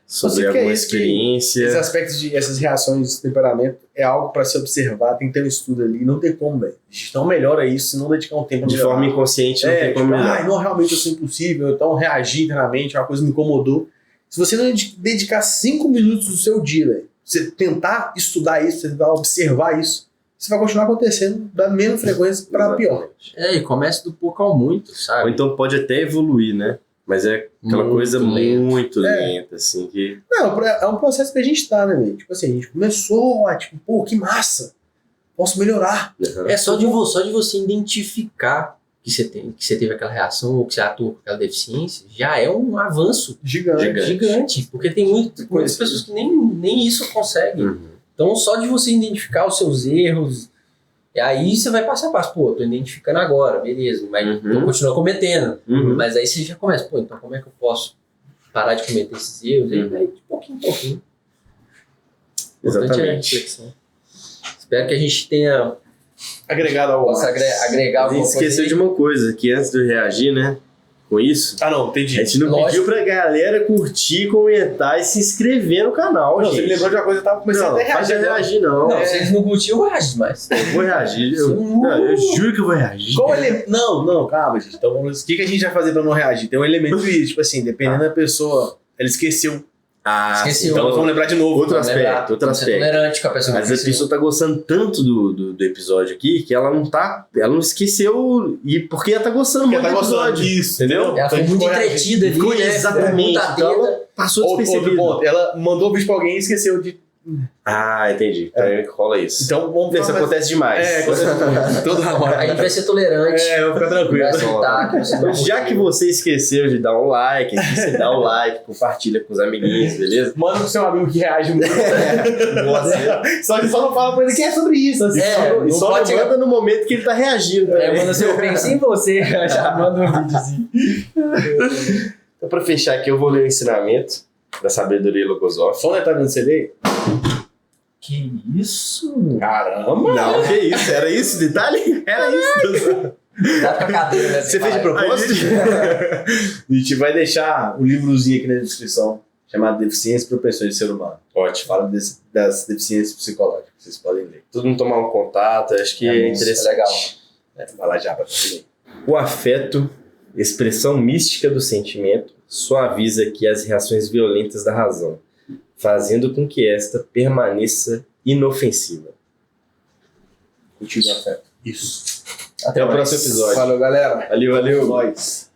Sobre alguma experiência? Esses aspectos essas reações de temperamento é algo para se observar, tem que ter um estudo ali, não tem como, velho. A gente não melhora isso se não dedicar um tempo. De forma inconsciente, não tem como melhorar. Não, realmente eu sou impossível, então reagir internamente, uma coisa me incomodou. Se você não dedicar 5 minutos do seu dia, velho, você tentar estudar isso, você tentar observar isso, isso vai continuar acontecendo da menos frequência para pior. E começa do pouco ao muito, sabe? Ou então pode até evoluir, né? Mas é aquela coisa muito lenta, assim, que... Não, é um processo que a gente tá, né, velho? Tipo assim, a gente começou, pô, que massa, posso melhorar. Só de você identificar que você teve aquela reação ou que você atuou com aquela deficiência, já é um avanço gigante. Porque tem muitas pessoas que nem isso conseguem. Então, só de você identificar os seus erros, e aí você vai passo a passo. Pô, tô identificando agora, beleza, mas eu continuo cometendo. Mas aí você já começa, então como é que eu posso parar de cometer esses erros? Aí vai de pouquinho em pouquinho. Exatamente. Espero que a gente tenha agregado algo. Possa agregar alguma coisa. A gente esqueceu de uma coisa, que antes de eu reagir, né? com isso? Ah, não, entendi. A gente não Lógico. pediu pra galera curtir, comentar e se inscrever no canal, Não, gente. você me lembrou de uma coisa, eu tava começando Não, até a pode reagir. reagir não. Não, se eles não curtirem, eu vou reagir mais. Eu vou reagir. Eu juro que eu vou reagir. Qual ele... Não, calma, gente. Então, o que a gente vai fazer pra não reagir? Tem um elemento isso, tipo assim, dependendo da pessoa, ela esqueceu. Esqueci Então, nós vamos lembrar de novo. Outro Vamos lembrar, aspecto, outro tem que ser aspecto. tolerante com a pessoa. Mas a pessoa tá gostando tanto do episódio aqui que ela não esqueceu e porque ela tá gostando Porque muito ela do tá gostando episódio. disso, Entendeu? entendeu? Ela foi muito entretida ali, Ficou né? exatamente. Muita Então teta. ela passou Outro despercebido. ponto, ela mandou o vídeo pra alguém e esqueceu de... Ah, entendi. Então rola isso. Então, vamos Isso acontece demais. acontece muito. Toda hora. A gente vai ser tolerante. É, eu vou ficar tranquilo. Vai aceitar que você não Já que você esqueceu de dar um like, aqui você dá o like, compartilha com os amiguinhos, beleza? Manda pro seu amigo que reage muito. Só não fala pra ele que é sobre isso. Assim. É, E não só pode manda no momento que ele tá reagindo. Também. manda seu pense em você, já manda um videozinho. Então, pra fechar aqui, eu vou ler o ensinamento da sabedoria logosófica. Só um detalhe antes de você ler. Que isso? Caramba! Não, que isso? Era isso o detalhe? Era isso. Dá pra cadeira, né? Você fez de propósito? A gente vai deixar o livrozinho aqui na descrição, chamado Deficiências e Propensões do Ser Humano. Ótimo. Fala das deficiências psicológicas, vocês podem ler. Todo mundo tomar um contato, acho que é interessante. legal. Vai lá já pra você. O afeto, expressão mística do sentimento, suaviza aqui as reações violentas da razão, fazendo com que esta permaneça inofensiva. Cultivo afeto. Isso. Até o próximo episódio. Valeu, galera. Valeu. Nós.